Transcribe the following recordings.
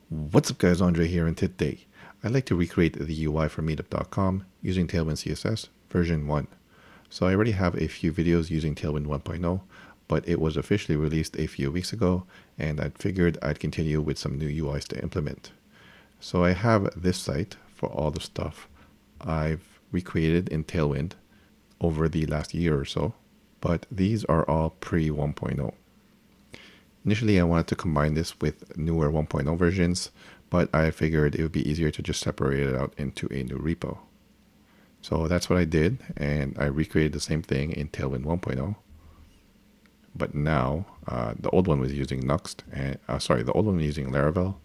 What's up guys, Andre here, and today I'd like to recreate the UI for Meetup.com using Tailwind CSS version 1. So I already have a few videos using Tailwind 1.0, but it was officially released a few weeks ago, and I figured I'd continue with some new UIs to implement. So I have this site for all the stuff I've recreated in Tailwind over the last year or so, but these are all pre 1.0. Initially, I wanted to combine this with newer 1.0 versions, but I figured it would be easier to just separate it out into a new repo. So that's what I did, and I recreated the same thing in Tailwind 1.0. But now, the old one was using Nuxt, and the old one was using Laravel,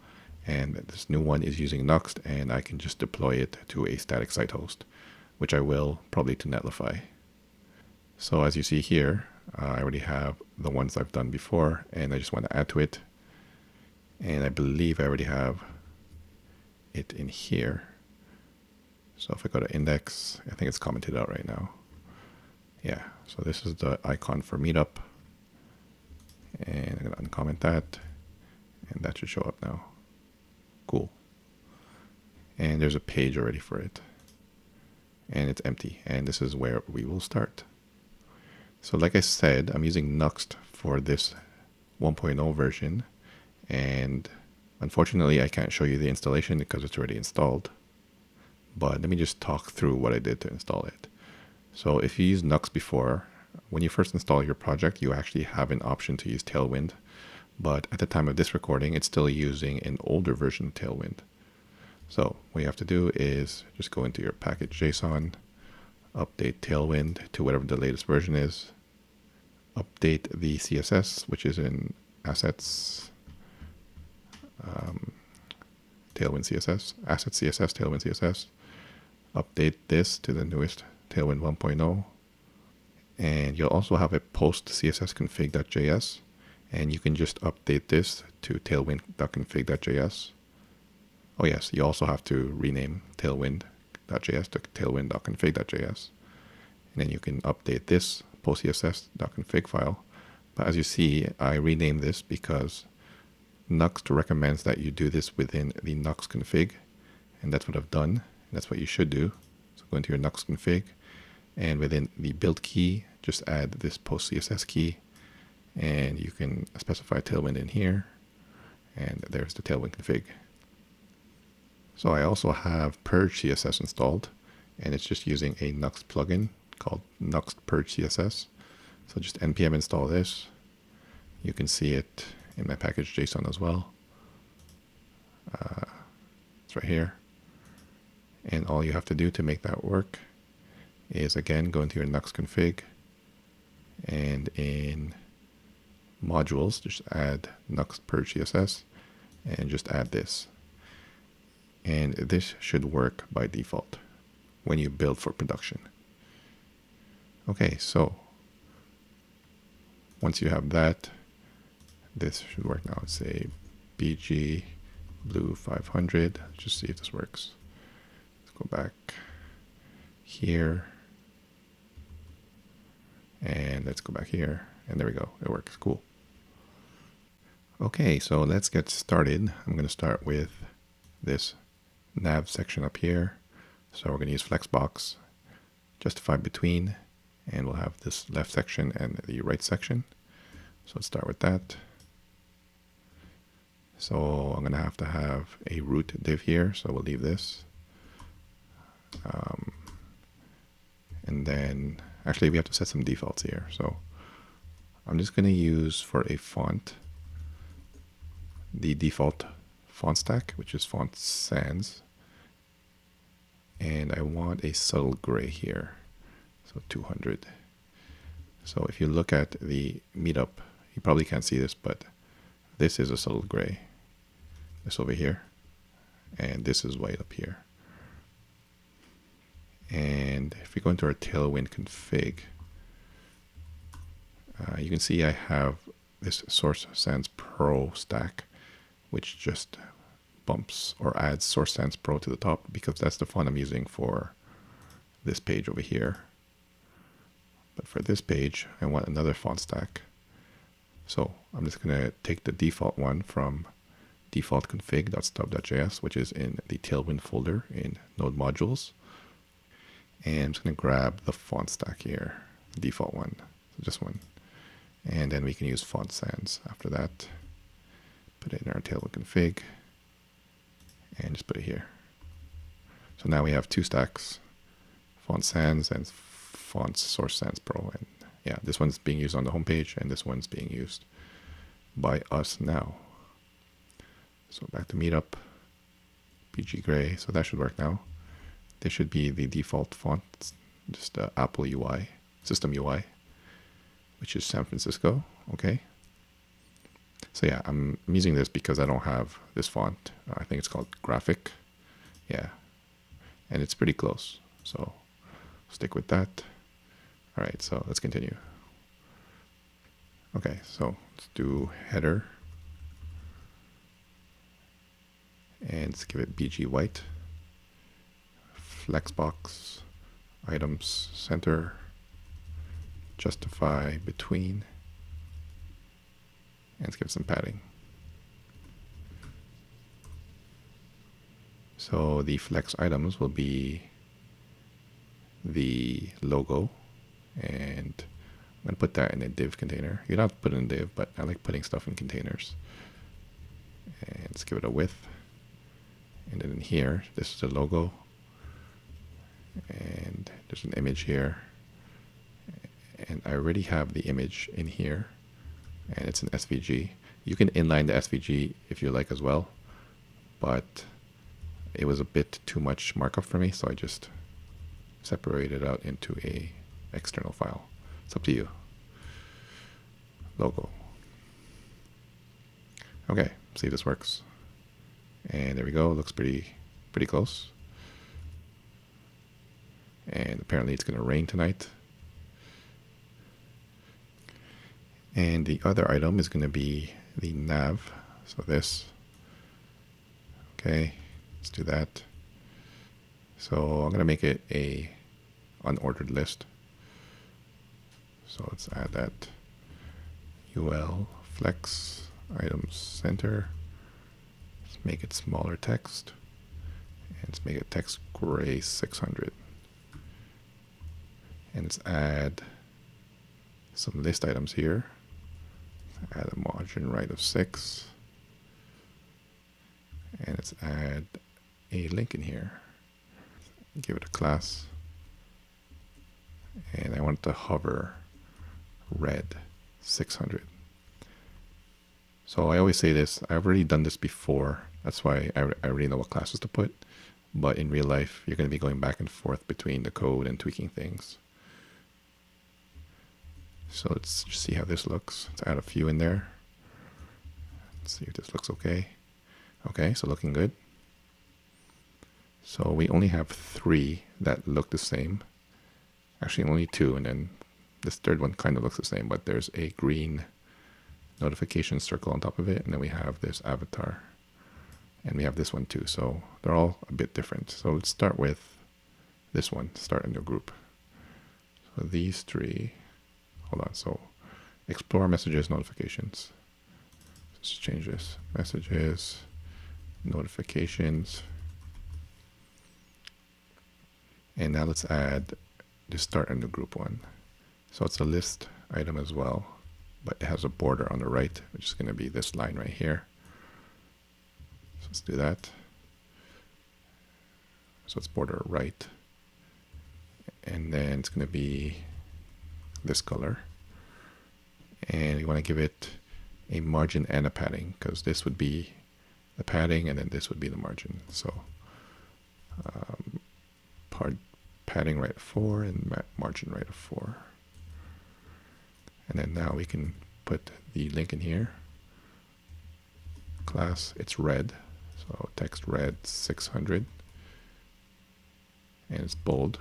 and this new one is using Nuxt, and I can just deploy it to a static site host, which I will probably to Netlify. So as you see here, I already have the ones I've done before, and I just want to add to it. And I believe I already have it in here. So if I go to index, I think it's commented out right now. Yeah, so this is the icon for Meetup. And I'm going to uncomment that, and that should show up now. Cool. And there's a page already for it. And it's empty, and this is where we will start. So like I said, I'm using Nuxt for this 1.0 version, and unfortunately I can't show you the installation because it's already installed. But let me just talk through what I did to install it. So if you used Nuxt before, when you first install your project, you actually have an option to use Tailwind. But at the time of this recording, it's still using an older version of Tailwind. So what you have to do is just go into your package.json, update Tailwind to whatever the latest version is, update the CSS, which is in assets, Tailwind CSS, assets CSS, Tailwind CSS, update this to the newest Tailwind 1.0, and you'll also have a post CSS config.js, and you can just update this to tailwind.config.js. Oh yes, you also have to rename tailwind.js to tailwind.config.js. And then you can update this post.css.config file. But as you see, I renamed this because Nuxt recommends that you do this within the Nuxt config. And that's what I've done. And that's what you should do. So go into your Nuxt config, and within the build key, just add this post.css key. And you can specify Tailwind in here. And there's the Tailwind config. So I also have Purge CSS installed, and it's just using a Nuxt plugin called Nuxt Purge CSS. So just npm install this. You can see it in my package.json as well. It's right here. And all you have to do to make that work is, again, go into your Nuxt config, and in modules, just add Nuxt Purge CSS, and just add this. And this should work by default when you build for production. Okay, so once you have that, this should work now. Let's say BG blue 500. Just see if this works. Let's go back here. And let's go back here. And there we go. It works. Cool. Okay, so let's get started. I'm going to start with this nav section up here. So we're going to use flexbox, justify between, and we'll have this left section and the right section. So let's start with that. So I'm going to have a root div here, so we'll leave this. And then, actually we have to set some defaults here. So I'm just going to use for a font the default font stack, which is font sans. And I want a subtle gray here, so 200. So if you look at the Meetup, you probably can't see this, but this is a subtle gray. This over here, and this is white up here. And if we go into our Tailwind config, you can see I have this Source Sans Pro stack, which just bumps or adds Source Sans Pro to the top, because that's the font I'm using for this page over here. But for this page, I want another font stack. So I'm just going to take the default one from default config.stub.js, which is in the Tailwind folder in Node modules. And I'm just going to grab the font stack here, the default one, so just one. And then we can use font sans after that. Put it in our Tailwind config and just put it here. So now we have two stacks, font sans and font source sans pro. And yeah, this one's being used on the homepage and this one's being used by us now. So back to Meetup, PG Gray. So that should work now. This should be the default font, just Apple UI, system UI, which is San Francisco. Okay. So yeah, I'm using this because I don't have this font. I think it's called Graphic. Yeah. And it's pretty close. So stick with that. All right, so let's continue. Okay, so let's do header. And let's give it BG white. Flexbox, items center, justify between, and let's give it some padding. So the flex items will be the logo, and I'm going to put that in a div container. You don't have to put it in div, but I like putting stuff in containers. And let's give it a width. And then in here, this is the logo. And there's an image here. And I already have the image in here. And it's an SVG. You can inline the SVG if you like as well. But it was a bit too much markup for me, so I just separated it out into a external file. It's up to you. Logo. Okay, see if this works. And there we go. Looks pretty close. And apparently it's going to rain tonight. And the other item is going to be the nav. So this. Okay, let's do that. So I'm going to make it a unordered list. So let's add that. UL flex items center. Let's make it smaller text. And let's make it text gray 600. And let's add some list items here. Add a margin right of 6. And let's add a link in here. Give it a class. And I want it to hover red 600. So I always say this. I've already done this before. That's why I already know what classes to put. But in real life, you're going to be going back and forth between the code and tweaking things. So let's just see how this looks. Let's add a few in there. Let's see if this looks okay. Okay, so looking good. So we only have 3 that look the same. Actually, only 2, and then this third one kind of looks the same, but there's a green notification circle on top of it, and then we have this avatar. And we have this one too, so they're all a bit different. So let's start with this one, start a new group. So these 3, hold on, so explore messages, notifications. Let's change this, messages, notifications. And now let's add the start a new group one. So it's a list item as well, but it has a border on the right, which is going to be this line right here. So let's do that. So it's border right. And then it's going to be this color. And you want to give it a margin and a padding, because this would be the padding and then this would be the margin. So padding right of 4 and margin right of 4. And then now we can put the link in here. Class, it's red. So text red 600. And it's bold.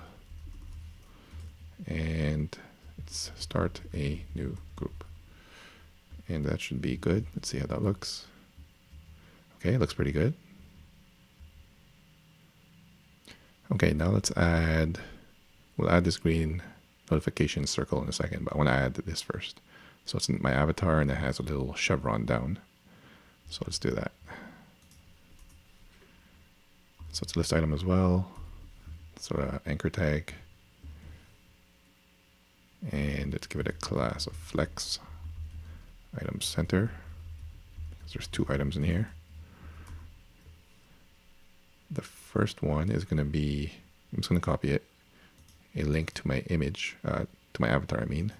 And it's start a new group. And that should be good. Let's see how that looks. Okay, it looks pretty good. Okay, now let's add, we'll add this green notification circle in a second, but I want to add this first. So it's in my avatar and it has a little chevron down. So let's do that. So it's a list item as well. So anchor tag. And let's give it a class of flex item center, because there's 2 items in here. The first one is going to be, I'm just going to copy it, a link to my image, to my avatar, I mean,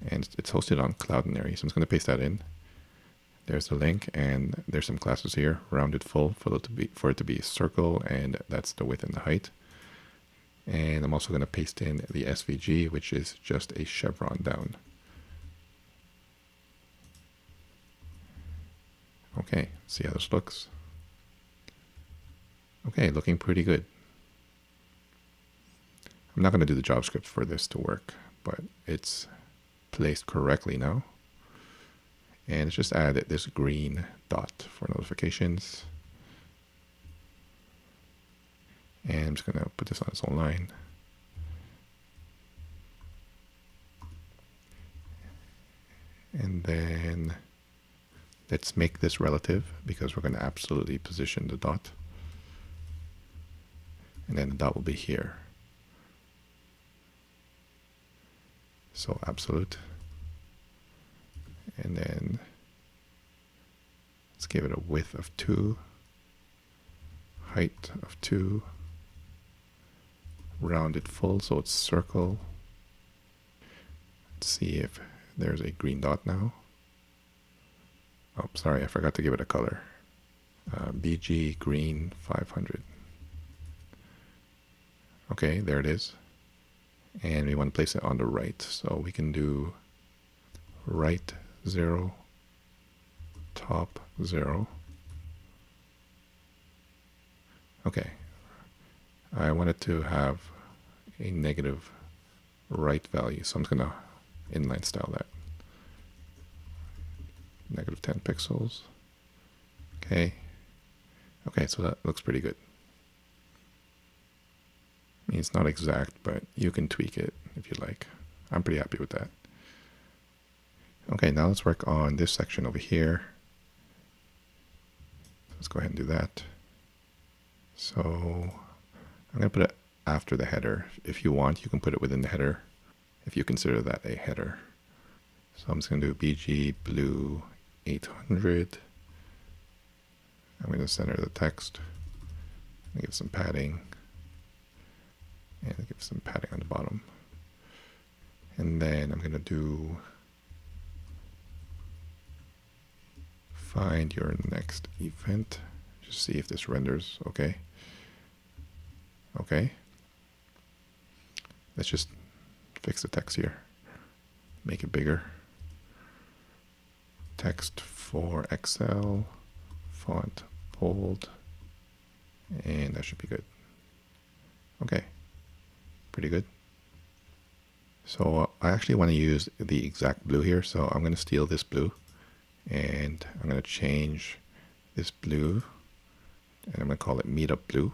and it's hosted on Cloudinary. So I'm just going to paste that in. There's the link, and there's some classes here, rounded full for it to be a circle, and that's the width and the height. And I'm also going to paste in the SVG, which is just a chevron down. Okay, see how this looks. Okay, looking pretty good. I'm not going to do the JavaScript for this to work, but it's placed correctly now. And let's just add this green dot for notifications. And I'm just going to put this on its own line. And then let's make this relative, because we're going to absolutely position the dot. And then the dot will be here. So absolute. And then let's give it a width of 2, height of 2, rounded full, so it's circle. Let's see if there's a green dot now. Oh, sorry, I forgot to give it a color. BG green 500. Okay, there it is. And we want to place it on the right. So we can do right 0, top 0. Okay. I want it to have a negative right value, so I'm just going to inline style that. Negative 10 pixels. Okay. Okay, so that looks pretty good. I mean, it's not exact, but you can tweak it if you like. I'm pretty happy with that. Okay, now let's work on this section over here. Let's go ahead and do that. So I'm going to put it after the header. If you want, you can put it within the header, if you consider that a header. So I'm just going to do BG blue 800. I'm going to center the text. I'm going to give some padding. And give some padding on the bottom. And then I'm going to do find your next event. Just see if this renders okay. Okay. Let's just fix the text here. Make it bigger. Text for Excel. Font bold. And that should be good. Okay. Pretty good. So I actually want to use the exact blue here. So I'm going to steal this blue. And I'm going to change this blue. And I'm going to call it Meetup Blue.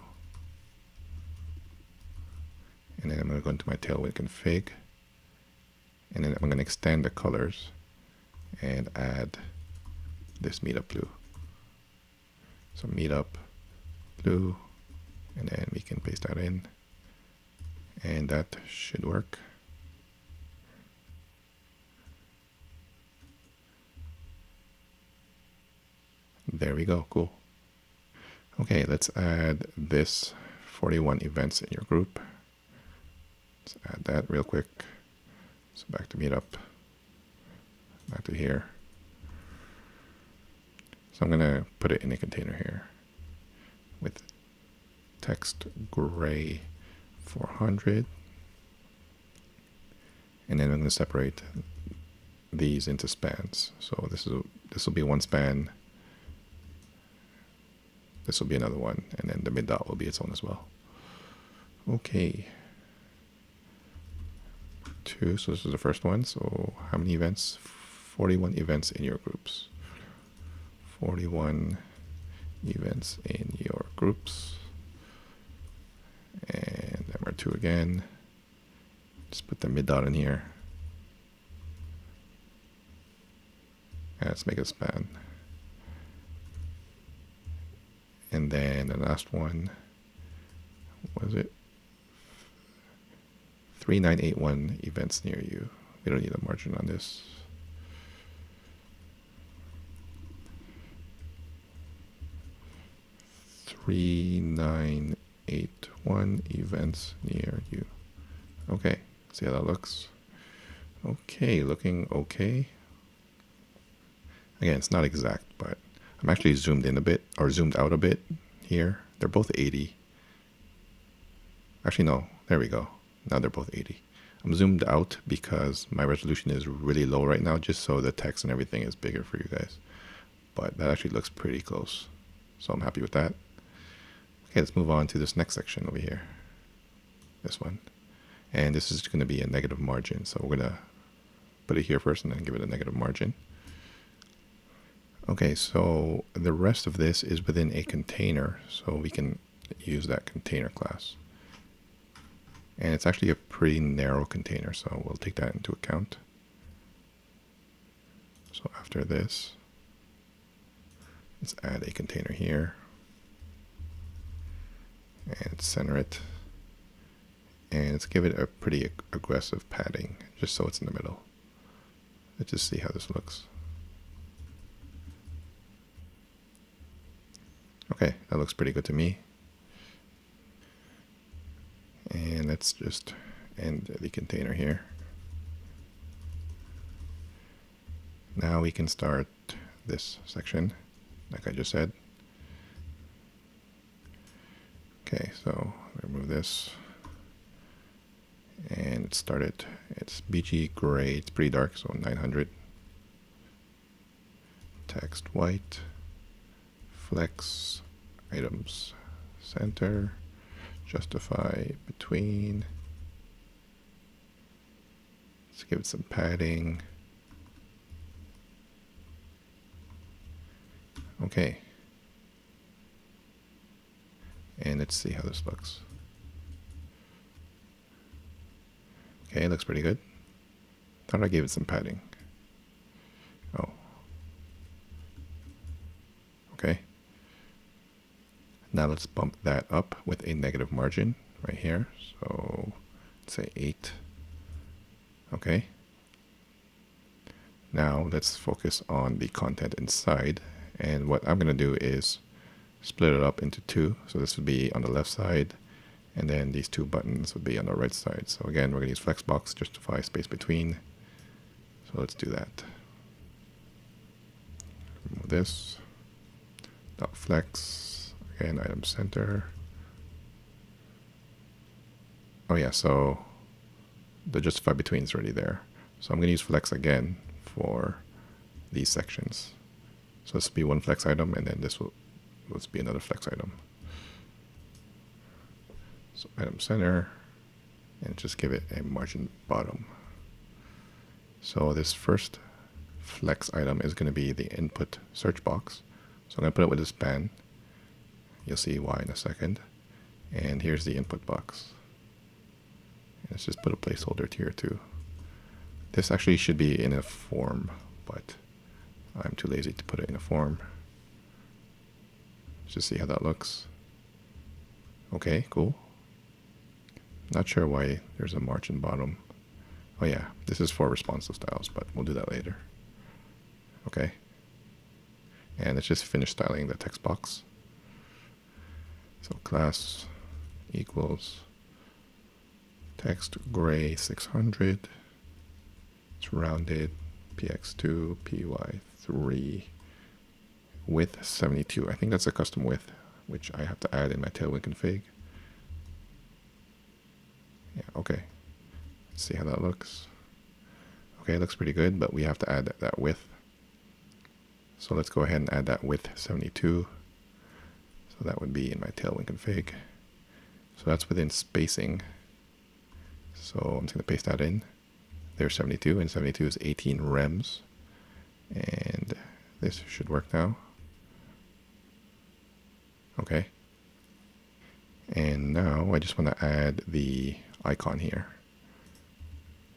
And then I'm going to go into my Tailwind config. And then I'm going to extend the colors and add this Meetup Blue. So Meetup Blue, and then we can paste that in. And that should work. There we go, cool. Okay, let's add this 41 events in your group. Let's add that real quick. So back to Meetup, back to here. So I'm gonna put it in a container here with text gray 400. And then I'm gonna separate these into spans. So this will be one span. This will be another one, and then the mid dot will be its own as well. Okay. 2, so this is the first one. So how many events? 41 events in your groups. 41 events in your groups. And number 2 again. Just put the mid dot in here. And let's make a span. And then the last one, what is it? 3981 events near you. We don't need a margin on this. (3981) events near you. Okay, see how that looks. Okay, looking okay. Again, it's not exact, but I'm actually zoomed in a bit, or zoomed out a bit here. They're both 80. Actually, no, there we go. Now they're both 80. I'm zoomed out because my resolution is really low right now, just so the text and everything is bigger for you guys. But that actually looks pretty close. So I'm happy with that. Okay, let's move on to this next section over here. This one. And this is going to be a negative margin. So we're going to put it here first and then give it a negative margin. Okay, so the rest of this is within a container. So we can use that container class. And it's actually a pretty narrow container, so we'll take that into account. So after this, let's add a container here. And center it. And let's give it a pretty aggressive padding, just so it's in the middle. Let's just see how this looks. Okay, that looks pretty good to me. And let's just end the container here. Now we can start this section, like I just said. Okay, so remove this. And it started. It's BG gray. It's pretty dark, so 900. Text white. Flex items center. Justify between. Let's give it some padding. Okay. And let's see how this looks. Okay, it looks pretty good. Thought I gave it some padding. Oh. Okay. Now let's bump that up with a negative margin right here. So let's say 8. Okay. Now let's focus on the content inside. And what I'm going to do is split it up into 2. So this would be on the left side, and then these 2 buttons would be on the right side. So again, we're going to use flexbox, justify space between. So let's do that. Remove this. Dot flex. Again, item center. Oh yeah, so the justify between is already there. So I'm going to use flex again for these sections. So this will be one flex item, and then this will be another flex item. So item center, and just give it a margin bottom. So this first flex item is going to be the input search box. So I'm going to put it with a span. You'll see why in a second. And here's the input box. Let's just put a placeholder here too. This actually should be in a form, but I'm too lazy to put it in a form. Let's just see how that looks. Okay, cool. Not sure why there's a margin bottom. Oh yeah, this is for responsive styles, but we'll do that later. Okay. And let's just finish styling the text box. So class equals text gray 600. It's rounded px2 py3 width 72. I think that's a custom width, which I have to add in my Tailwind config. Yeah, okay. Let's see how that looks. Okay, it looks pretty good, but we have to add that width. So let's go ahead and add that width 72. So that would be in my Tailwind config. So that's within spacing. So I'm just going to paste that in. There's 72, and 72 is 18 rems. And this should work now. Okay. And now I just want to add the icon here.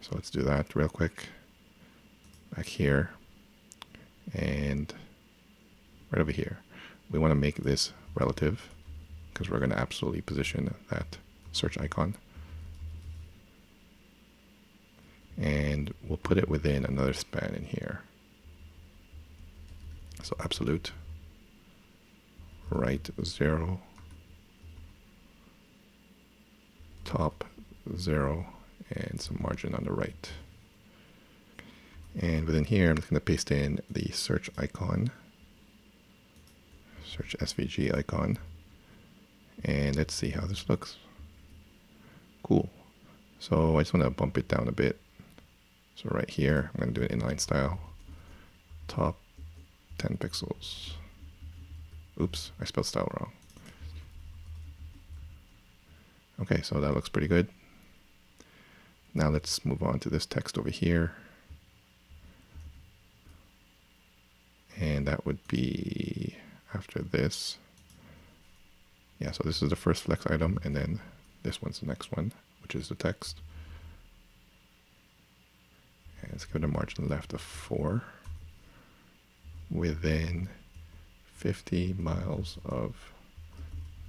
So let's do that real quick. Back here. And right over here. We want to make this relative, because we're going to absolutely position that search icon. And we'll put it within another span in here. So absolute, right 0, top 0, and some margin on the right. And within here, I'm just going to paste in the search icon, search SVG icon, and let's see how this looks. Cool. So I just want to bump it down a bit. So right here, I'm going to do an inline style, top 10 pixels. Oops, I spelled style wrong. Okay, so that looks pretty good. Now let's move on to this text over here. And that would be after this. Yeah, so this is the first flex item, and then this one's the next one, which is the text. And let's give it a margin left of 4 within 50 miles of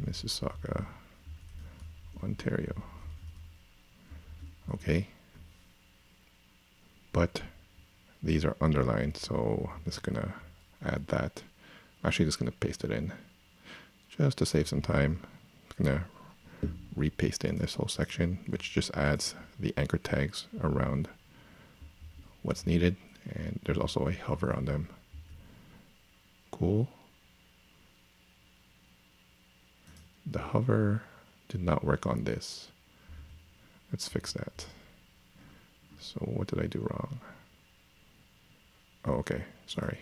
Mississauga, Ontario. Okay. But these are underlined, so I'm just gonna add that. I'm actually just gonna paste it in just to save some time. I'm gonna repaste in this whole section, which just adds the anchor tags around what's needed, and there's also a hover on them. Cool. The hover did not work on this. Let's fix that. So what did I do wrong? Oh, okay, sorry.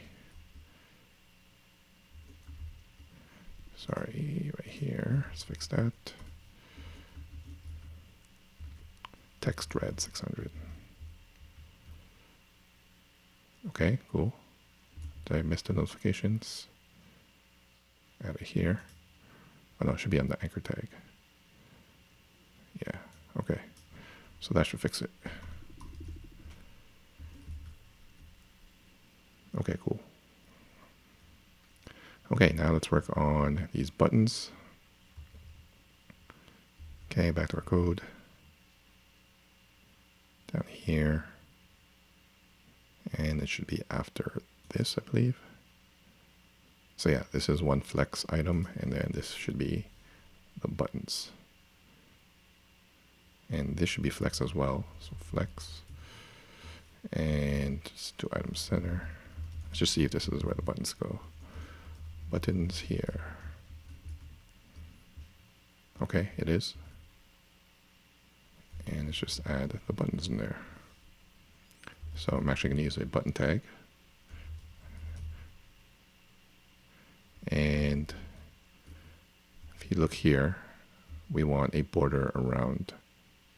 Sorry, right here, let's fix that. Text red 600. Okay, cool. Did I miss the notifications? Add it here. Oh no, it should be on the anchor tag. Yeah, okay. So that should fix it. Okay, cool. Okay, now let's work on these buttons. Okay, back to our code. Down here. And it should be after this, I believe. So yeah, this is one flex item, and then this should be the buttons. And this should be flex as well. So flex. And just do item center. Let's just see if this is where the buttons go. Buttons here. Okay, it is. And let's just add the buttons in there. So I'm actually going to use a button tag. And if you look here, we want a border around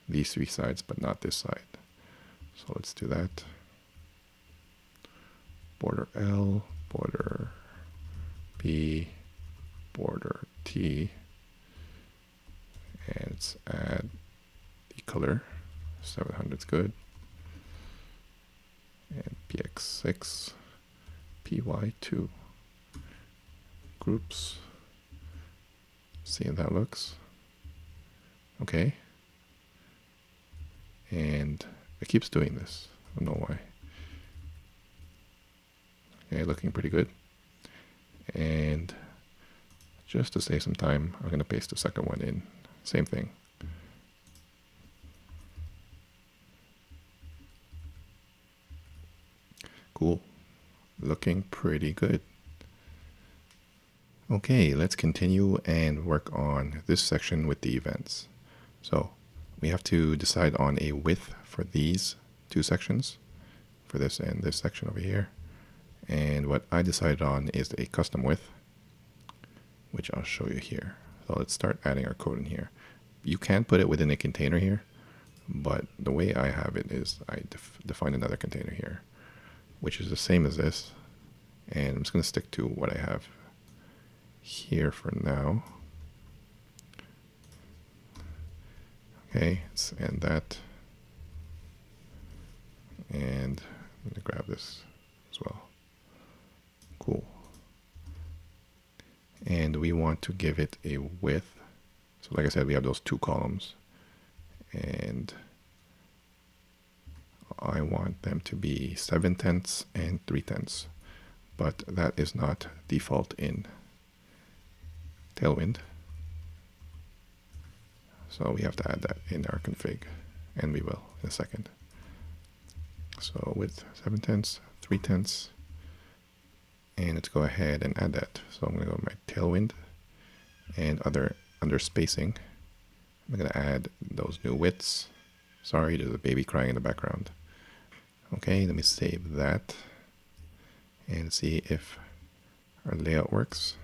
these three sides, but not this side. So let's do that. Border L, border B, border T, and let's add the color. 700 is good. And PX6, PY2. Groups. See how that looks. Okay. And it keeps doing this. I don't know why. Okay, looking pretty good. And just to save some time, I'm going to paste the second one in. Same thing. Cool. Looking pretty good. Okay, let's continue and work on this section with the events. So we have to decide on a width for these two sections, for this and this section over here. And what I decided on is a custom width, which I'll show you here. So let's start adding our code in here. You can put it within a container here, but the way I have it is I define another container here, which is the same as this. And I'm just going to stick to what I have here for now. Okay, let's end that. And I'm going to grab this as well. Cool. And we want to give it a width. So like I said, we have those two columns. and I want them to be 7/10 and 3/10, but that is not default in Tailwind. So we have to add that in our config, and we will in a second. So with 7/10, 3/10, and let's go ahead and add that. So I'm going to go to my Tailwind, and under spacing, I'm going to add those new widths. Sorry, there's a baby crying in the background. Okay, let me save that and see if our layout works.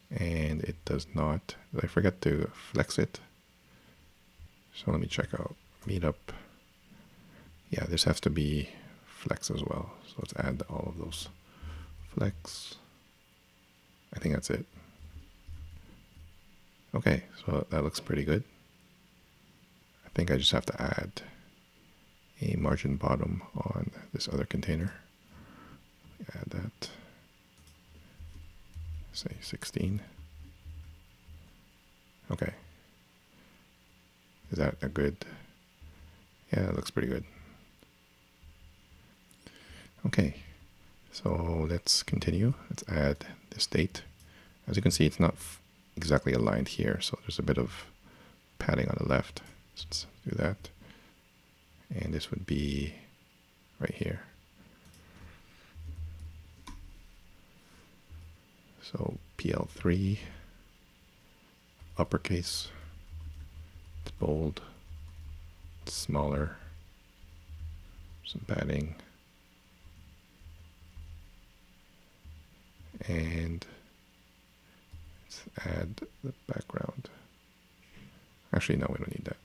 And it does not. Did I forget to flex it? So let me check out Meetup. Yeah, this has to be flex as well. So let's add all of those flex. I think that's it. Okay, so that looks pretty good. I think I just have to add a margin bottom on this other container. Add that. Say 16. Okay. Is that a good? Yeah, it looks pretty good. Okay, so let's continue. Let's add this date. As you can see, it's not exactly aligned here, so there's a bit of padding on the left. Let's do that. And this would be right here. So PL3, uppercase, it's bold, it's smaller, some padding, and let's add the background. Actually, no, we don't need that.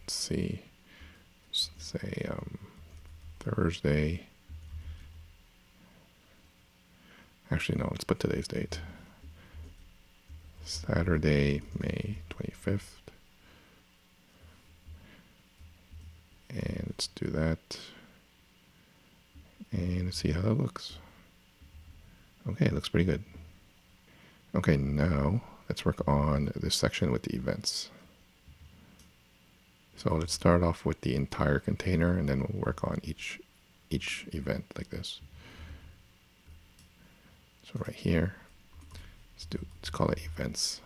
Let's see, let's say Thursday. Actually, no, let's put today's date. Saturday, May 25th. And let's do that. And let's see how that looks. Okay, it looks pretty good. Okay, now let's work on this section with the events. So let's start off with the entire container, and then we'll work on each event like this. So right here, let's call it events.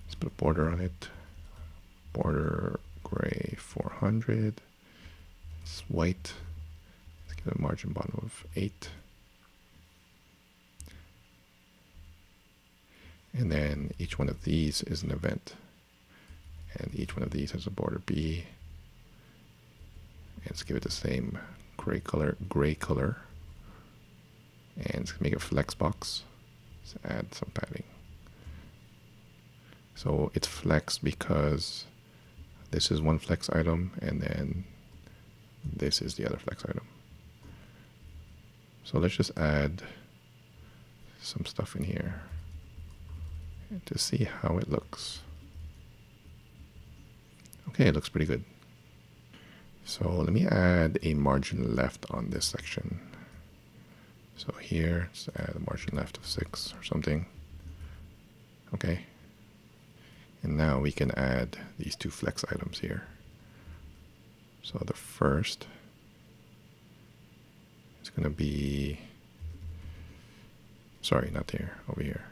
Let's put a border on it. Border gray 400. It's white. Let's give it a margin bottom of 8. And then each one of these is an event. And each one of these has a border B. And let's give it the same gray color. And let's make a flex box. Let's add some padding. So it's flex because this is one flex item, and then this is the other flex item. So let's just add some stuff in here to see how it looks. Okay, it looks pretty good. So let me add a margin left on this section. So here, let's add a margin left of 6 or something. Okay. And now we can add these two flex items here. So the first is going to be, sorry, not there, over here.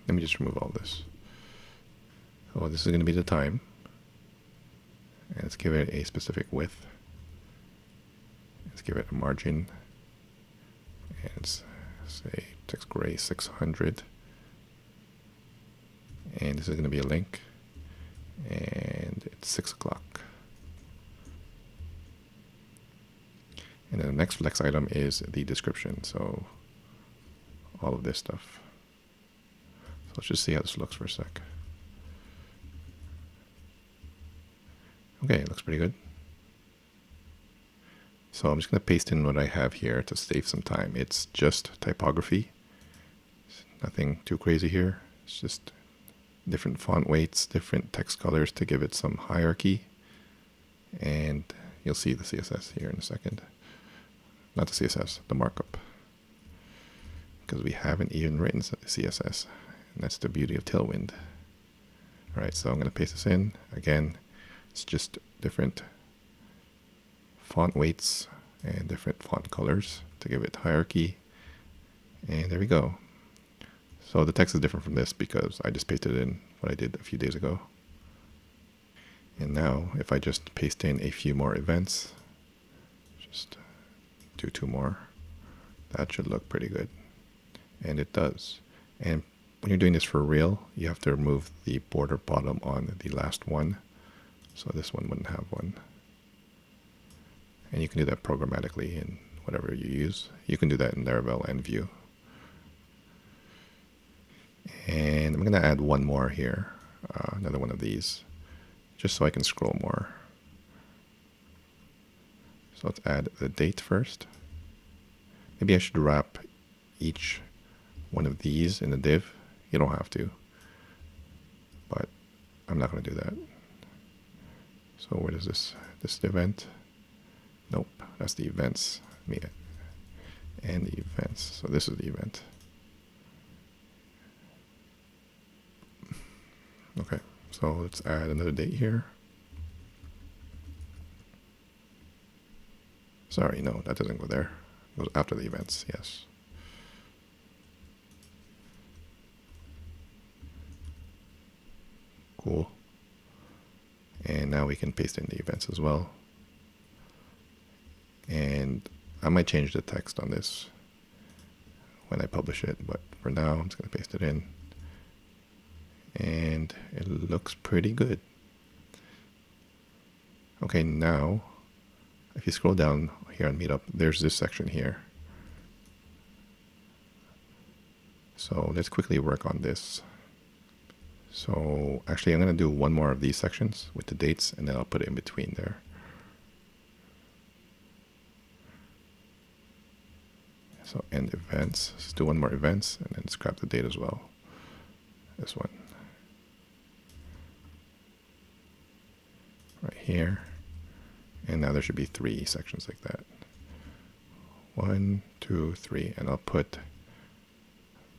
Let me just remove all this. So this is going to be the time. And let's give it a specific width. Let's give it a margin. And let's say text gray 600. And this is going to be a link. And it's 6 o'clock. And then the next flex item is the description. So all of this stuff. So let's just see how this looks for a sec. Okay, it looks pretty good. So I'm just going to paste in what I have here to save some time. It's just typography. It's nothing too crazy here. It's just different font weights, different text colors to give it some hierarchy. And you'll see the CSS here in a second. Not the CSS, the markup. Because we haven't even written CSS. And that's the beauty of Tailwind. All right, so I'm going to paste this in. Again, it's just different font weights and different font colors to give it hierarchy. And there we go. So the text is different from this because I just pasted in what I did a few days ago. And now if I just paste in a few more events, just do 2 more, that should look pretty good. And it does. And when you're doing this for real, you have to remove the border bottom on the last one. So this one wouldn't have one. And you can do that programmatically in whatever you use. You can do that in Laravel and Vue. And I'm going to add one more here, another one of these, just so I can scroll more. So let's add the date first. Maybe I should wrap each one of these in the div. You don't have to, but I'm not going to do that. So what is this? This is the event? Nope, that's the events. And the events. So this is the event. Okay, so let's add another date here. Sorry, no, that doesn't go there. It goes after the events, yes. Cool. And now we can paste in the events as well. And I might change the text on this when I publish it, but for now I'm just going to paste it in. And it looks pretty good. Okay, now if you scroll down here on Meetup, there's this section here. So let's quickly work on this. So actually I'm going to do one more of these sections with the dates, and then I'll put it in between there. So end events, let's do one more events, and then scrap the date as well. This one. Right here. And now there should be 3 sections like that. 1, 2, 3, and I'll put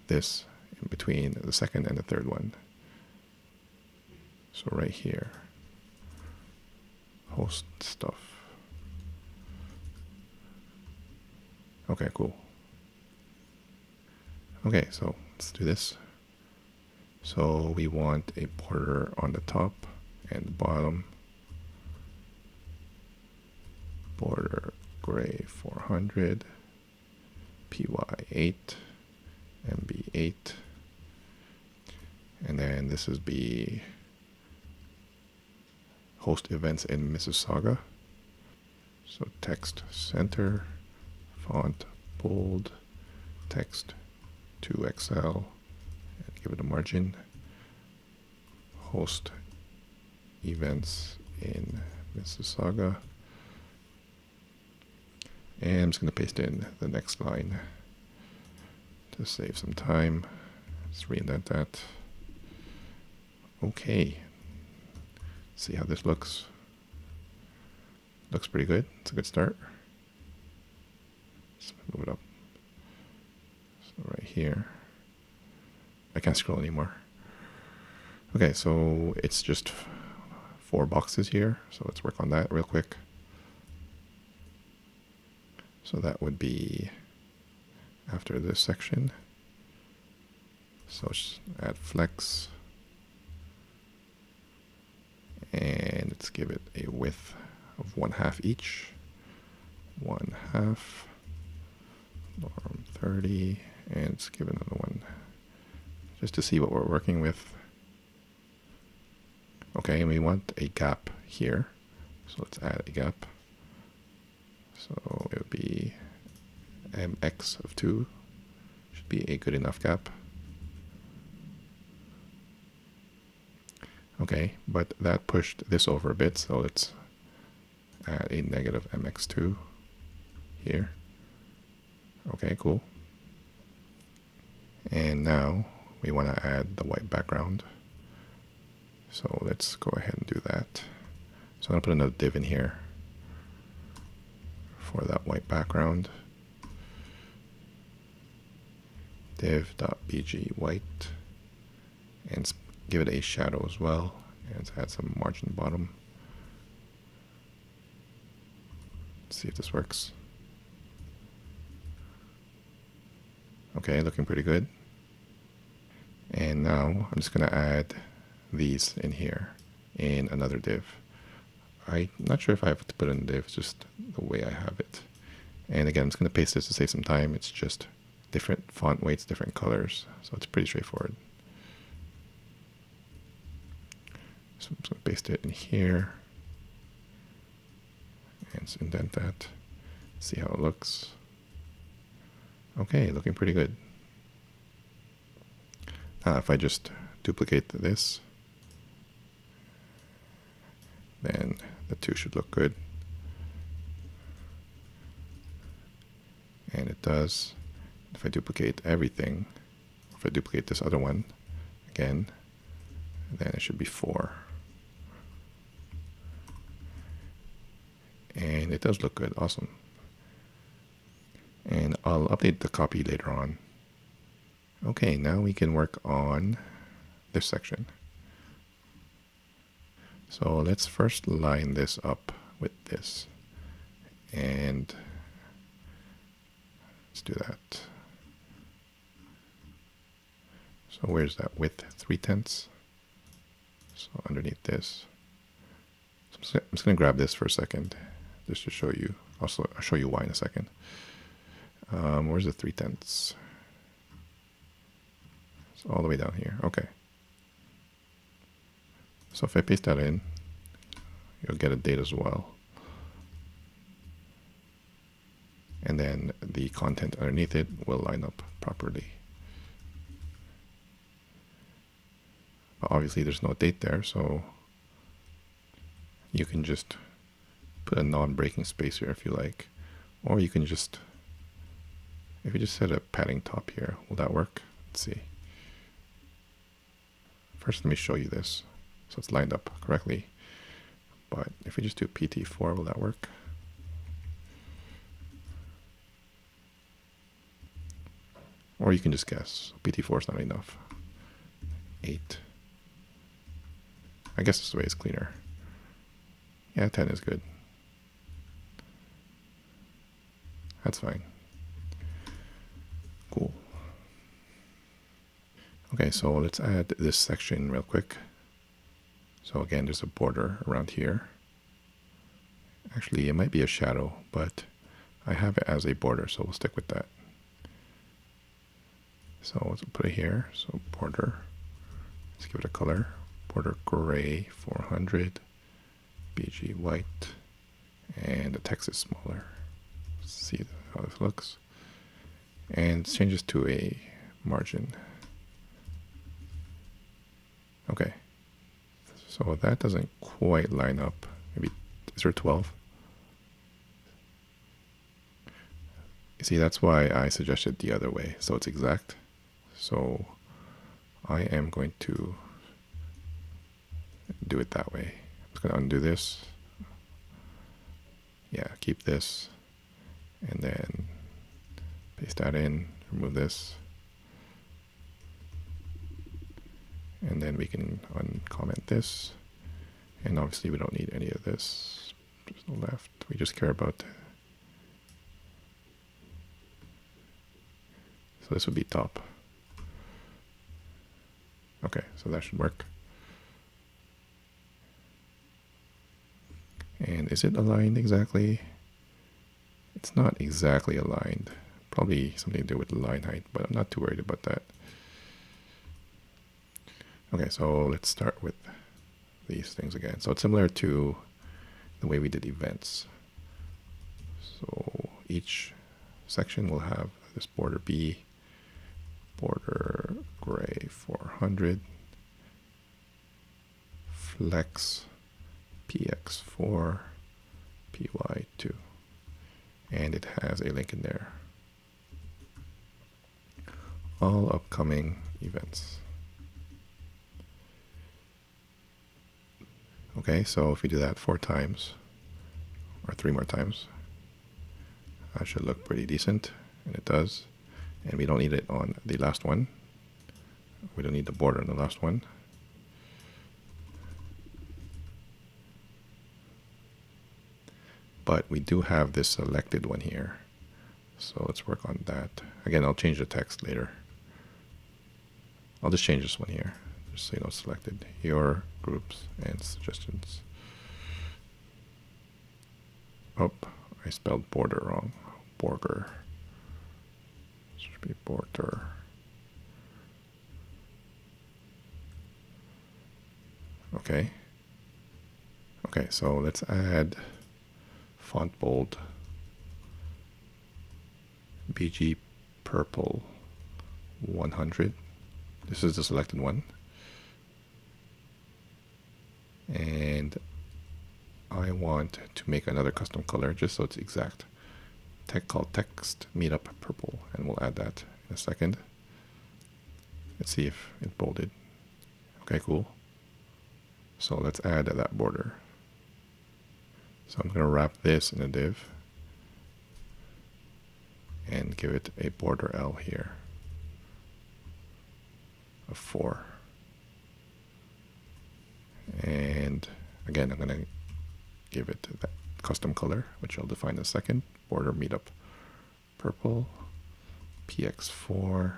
this in between the second and the third one. So right here, host stuff. Okay, cool. Okay, so let's do this. So we want a border on the top and the bottom. Border gray 400, PY8, MB8. And then this is the host events in Mississauga. So text center, font bold, text 2XL, and give it a margin. Host events in Mississauga. And I'm just going to paste in the next line to save some time. Let's reindent that. Okay. See how this looks. Looks pretty good. It's a good start. Let's move it up. So right here. I can't scroll anymore. Okay, so it's just 4 boxes here. So let's work on that real quick. So that would be after this section. So just add flex. And let's give it a width of 1/2 each. 1/2. Norm 30. And let's give another one just to see what we're working with. Okay, and we want a gap here. So let's add a gap. So it would be mx of 2. Should be a good enough gap. Okay, but that pushed this over a bit, so let's add a negative mx2 here. Okay, cool. And now we want to add the white background. So let's go ahead and do that. So I'm going to put another div in here for that white background. Div.bg white. and give it a shadow as well, and let's add some margin bottom. Let's see if this works. Okay, looking pretty good. And now I'm just going to add these in here in another div. I'm not sure if I have to put in a div, it's just the way I have it. And again, I'm just going to paste this to save some time. It's just different font weights, different colors, so it's pretty straightforward. So I'm just going to paste it in here and just indent that, see how it looks. Okay, looking pretty good. If I just duplicate this, then the two should look good. And it does. If I duplicate everything, if I duplicate this other one again, then it should be 4. And it does look good, awesome. And I'll update the copy later on. Okay, now we can work on this section. So let's first line this up with this. And let's do that. So where's that width? 3/10. So underneath this. So I'm just going to grab this for a second, just to show you. Also, I'll show you why in a second. Where's the 3/10? It's all the way down here. Okay. So if I paste that in, you'll get a date as well. And then the content underneath it will line up properly. But obviously there's no date there, so you can just put a non-breaking space here if you like. Or you can just, if you just set a padding top here, will that work? Let's see. First, let me show you this. So it's lined up correctly. But if we just do PT4, will that work? Or you can just guess. PT4 is not enough. 8. I guess this way is cleaner. Yeah, 10 is good. That's fine. Cool. Okay, so let's add this section real quick. So again, there's a border around here. Actually, it might be a shadow, but I have it as a border, so we'll stick with that. So let's put it here. So border, let's give it a color. Border gray 400, BG white, and the text is smaller. Let's see how this looks. And change this to a margin. Okay. So that doesn't quite line up. Maybe, is there 12? You see, that's why I suggested the other way. So it's exact. So I am going to do it that way. I'm just going to undo this. Yeah, keep this. And then paste that in, remove this. And then we can uncomment this. And obviously we don't need any of this. There's no left. We just care about. So this would be top. Okay, so that should work. And is it aligned exactly? It's not exactly aligned. Probably something to do with the line height, but I'm not too worried about that. Okay, so let's start with these things again. So it's similar to the way we did events. So each section will have this border B, border gray 400, flex px4, py2, and it has a link in there. All upcoming events. Okay, so if we do that 4 times, or 3 more times, that should look pretty decent, and it does. And we don't need it on the last one. We don't need the border on the last one. But we do have this selected one here. So let's work on that. Again, I'll change the text later. I'll just change this one here, just so you know it's selected. Your groups and suggestions. Oh, I spelled border wrong. Border. Should be border. Okay. Okay, so let's add font bold, BG purple 100. This is the selected one. And I want to make another custom color just so it's exact. Called text meetup purple, and we'll add that in a second. Let's see if it bolded. Okay, cool. So let's add that border. So I'm going to wrap this in a div and give it a border L here of 4. And again, I'm going to give it that custom color, which I'll define in a second. Border meetup purple, px4,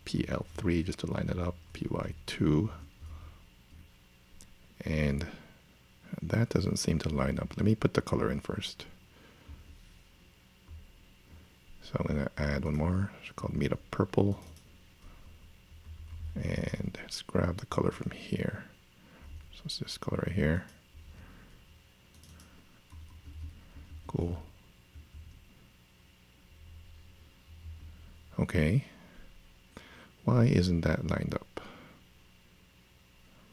pl3 just to line it up, py2. And that doesn't seem to line up. Let me put the color in first. So I'm going to add one more. It's called meetup purple. And let's grab the color from here. So it's this color right here. Cool. Okay. Why isn't that lined up?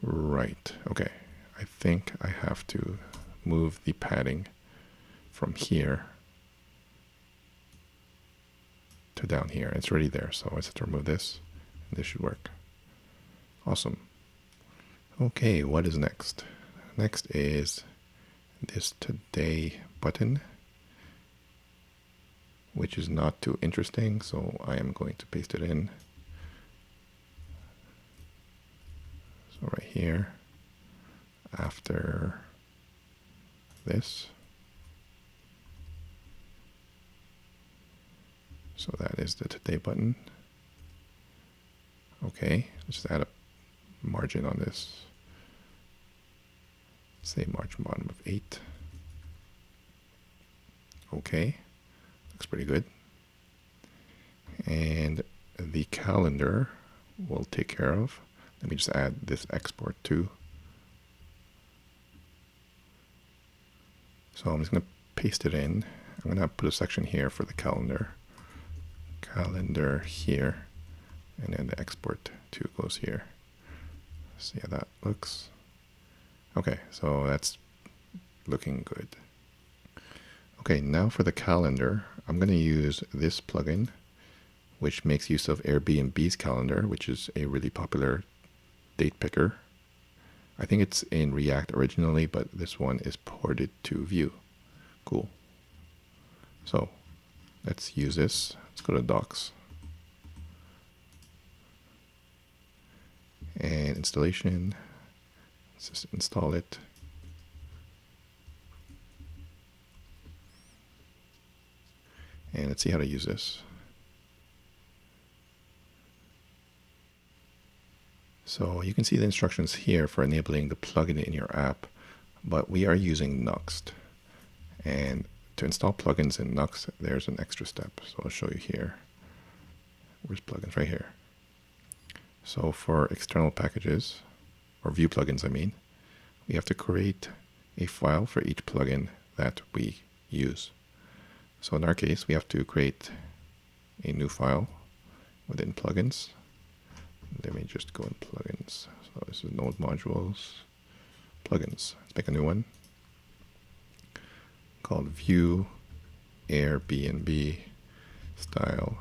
Right. Okay. I think I have to move the padding from here to down here. It's already there, so I just have to remove this, and this should work. Awesome. Okay, what is next? Next is this today button, which is not too interesting, so I am going to paste it in. So right here, after this. So that is the today button. Okay, let's just add a margin on this. Say margin bottom of 8. Okay, looks pretty good. And the calendar we'll take care of. Let me just add this export too. So I'm just going to paste it in. I'm going to put a section here for the calendar. Calendar here. And then the export to goes here. See how that looks. Okay, so that's looking good. Okay, now for the calendar, I'm going to use this plugin, which makes use of Airbnb's calendar, which is a really popular date picker. I think it's in React originally, but this one is ported to Vue. Cool. So let's use this. Let's go to docs. And installation. Let's just install it. And let's see how to use this. So you can see the instructions here for enabling the plugin in your app, but we are using Nuxt. And to install plugins in Nuxt, there's an extra step. So I'll show you here. Where's plugins? Right here. So for external packages, or Vue plugins, I mean, we have to create a file for each plugin that we use. So in our case, we have to create a new file within plugins. Let me just go in plugins. So this is node modules, plugins. Let's make a new one called Vue Airbnb style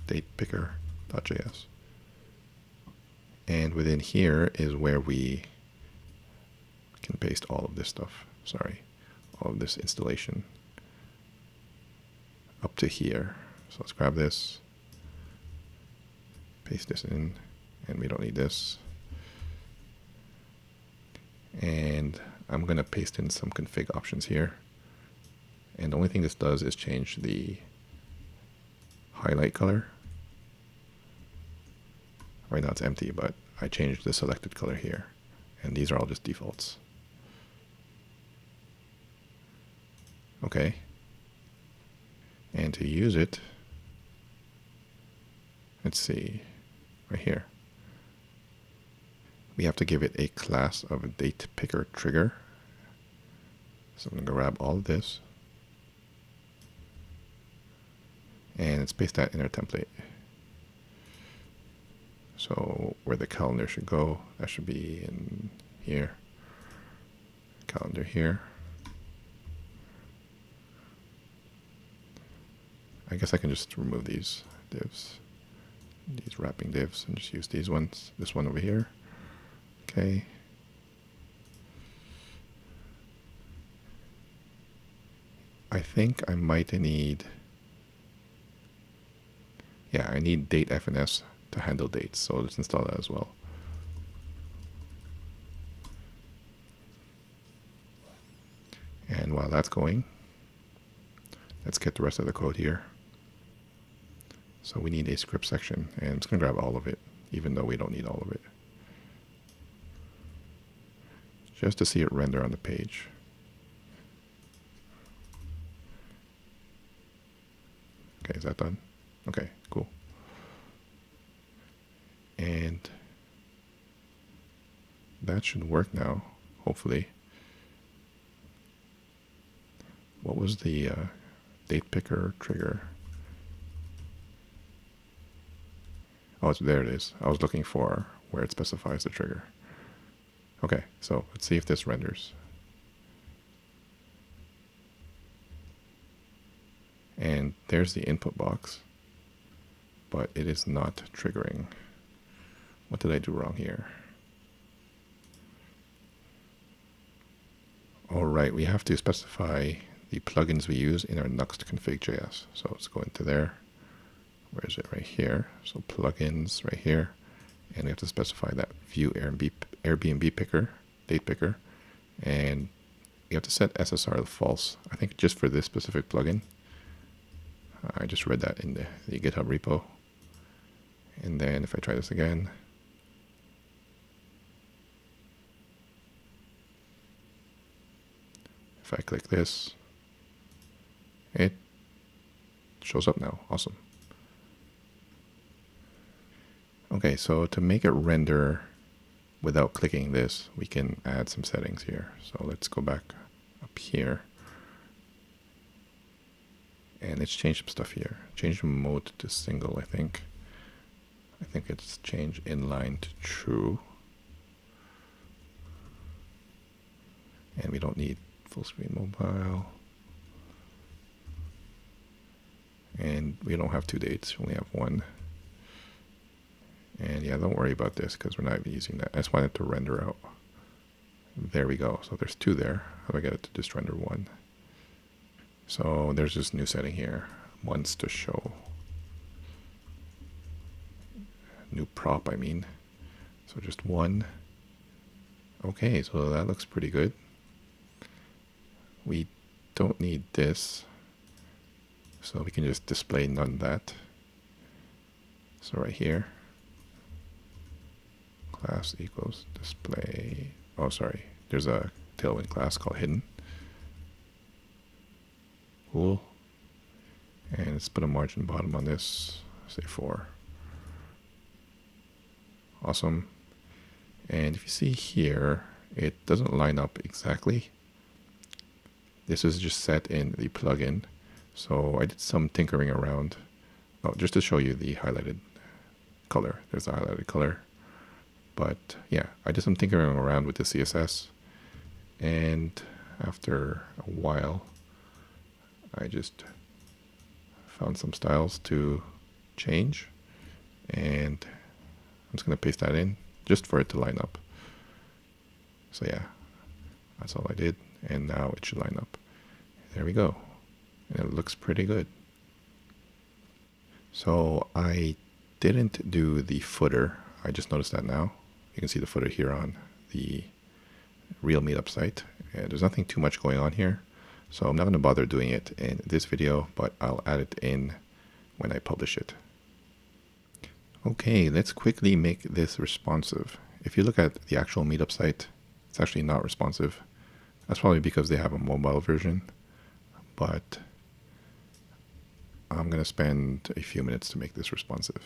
date picker.js. And within here is where we can paste all of this stuff. Sorry, all of this installation up to here. So let's grab this, paste this in, and we don't need this. And I'm going to paste in some config options here. And the only thing this does is change the highlight color. Right now it's empty, but I changed the selected color here. And these are all just defaults. Okay. And to use it, let's see, right here. We have to give it a class of a date picker trigger. So I'm going to grab all of this. And let's paste that in our template. So where the calendar should go, that should be in here. Calendar here. I guess I can just remove these divs, these wrapping divs, and just use these ones. This one over here. Okay. I think I might need, yeah, I need date FNS to handle dates. So let's install that as well. And while that's going, let's get the rest of the code here. So we need a script section, and I'm just going to grab all of it, even though we don't need all of it, just to see it render on the page. Okay, is that done? Okay, cool. And that should work now, hopefully. What was the date picker trigger? Oh, there it is. I was looking for where it specifies the trigger. Okay, so let's see if this renders. And there's the input box, but it is not triggering. What did I do wrong here? All right, we have to specify the plugins we use in our Nuxt config.js. So let's go into there. Where is it? Right here. So plugins right here. And we have to specify that view Airbnb picker, date picker. And you have to set SSR to false, I think just for this specific plugin. I just read that in the GitHub repo. And then if I try this again, if I click this, it shows up now. Awesome. Okay, so to make it render without clicking this, we can add some settings here. So let's go back up here. And let's change some stuff here. Change the mode to single, I think. I think it's change inline to true. And we don't need full screen mobile. And we don't have 2 dates, we only have 1. And yeah, don't worry about this because we're not even using that. I just want it to render out. There we go. So there's 2 there. How do I get it to just render 1? So there's this new setting here. Wants to show. New prop, I mean. So just 1. Okay, so that looks pretty good. We don't need this. So we can just display none that. So right here. Class equals display. Oh, sorry. There's a Tailwind class called hidden. Cool. And let's put a margin bottom on this. Say 4. Awesome. And if you see here, it doesn't line up exactly. This is just set in the plugin. So I did some tinkering around. Oh, just to show you the highlighted color. There's a highlighted color. But yeah, I did some tinkering around with the CSS. And after a while, I just found some styles to change. And I'm just going to paste that in just for it to line up. So yeah, that's all I did. And now it should line up. There we go. And it looks pretty good. So I didn't do the footer. I just noticed that now. You can see the footer here on the real Meetup site. And there's nothing too much going on here, so I'm not going to bother doing it in this video, but I'll add it in when I publish it. Okay, let's quickly make this responsive. If you look at the actual Meetup site, it's actually not responsive. That's probably because they have a mobile version, but I'm going to spend a few minutes to make this responsive.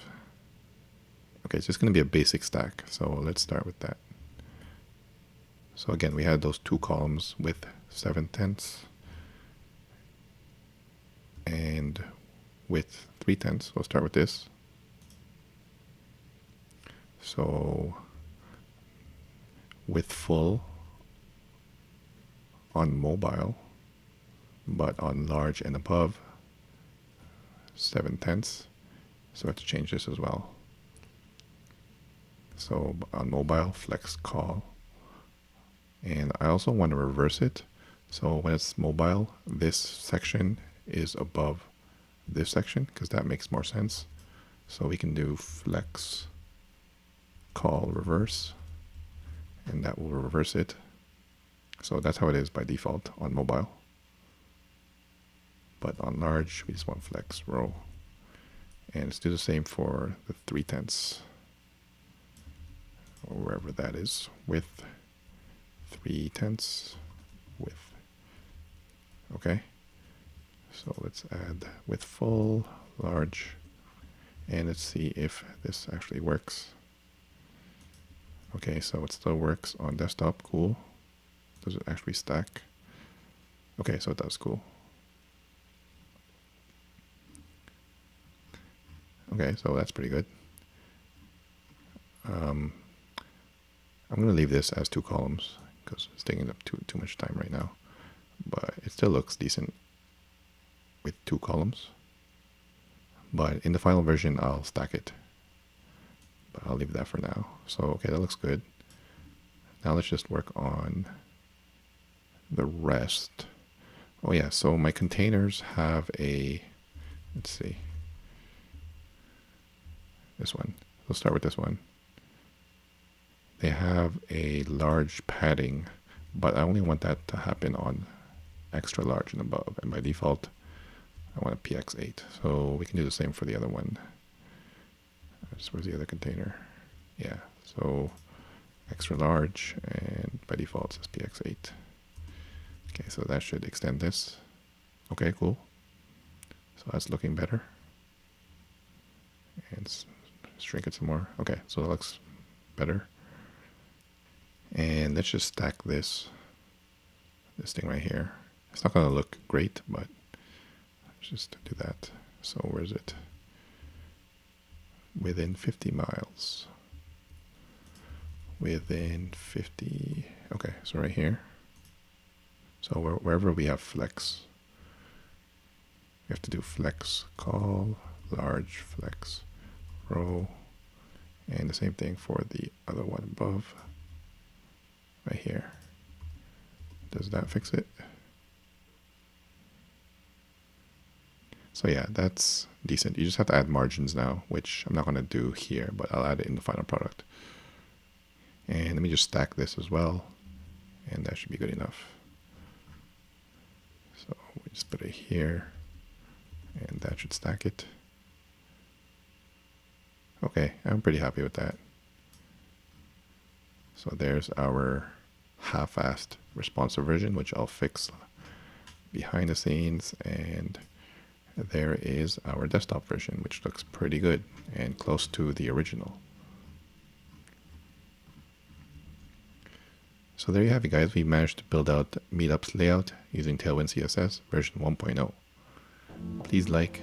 Okay, it's just going to be a basic stack, so let's start with that. So again, we had those two columns with 7/10 and with 3/10. We'll start with this. So width full on mobile, but on large and above 7/10. So I have to change this as well. So on mobile, flex call. And I also want to reverse it. So when it's mobile, this section is above this section because that makes more sense. So we can do flex call reverse, and that will reverse it. So that's how it is by default on mobile. But on large, we just want flex row. And let's do the same for the 3/10, or wherever that is, with 3/10 width. Okay, so let's add width full, large, and let's see if this actually works. Okay, so it still works on desktop. Cool. Does it actually stack? Okay, so it does. Cool. Okay, so that's pretty good. I'm going to leave this as 2 columns because it's taking up too much time right now. But it still looks decent with 2 columns. But in the final version, I'll stack it. But I'll leave that for now. So, okay, that looks good. Now let's just work on the rest. Oh yeah, so my containers have a, let's see, this one. We'll start with this one. They have a large padding, but I only want that to happen on extra large and above. And by default, I want a PX8. So we can do the same for the other one. Where's the other container? Yeah, so extra large, and by default it says PX8. Okay, so that should extend this. Okay, cool. So that's looking better. And shrink it some more. Okay, so that looks better. And let's just stack this thing right here. It's not going to look great, but let's just do that. So where is it? Within 50 miles. Within 50. Okay, so right here. So wherever we have flex, we have to do flex call, large flex row, and the same thing for the other one above. Right here. Does that fix it? So yeah, that's decent. You just have to add margins now, which I'm not going to do here, but I'll add it in the final product. And let me just stack this as well, and that should be good enough. So we just put it here, and that should stack it. Okay, I'm pretty happy with that. So there's our half-assed responsive version, which I'll fix behind the scenes, and there is our desktop version, which looks pretty good and close to the original. So there you have it, guys. We managed to build out Meetup's layout using Tailwind CSS version 1.0. Please like,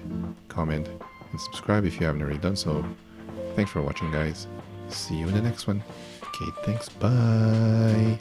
comment, and subscribe if you haven't already done so. Thanks for watching, guys. See you in the next one. Okay, thanks. Bye.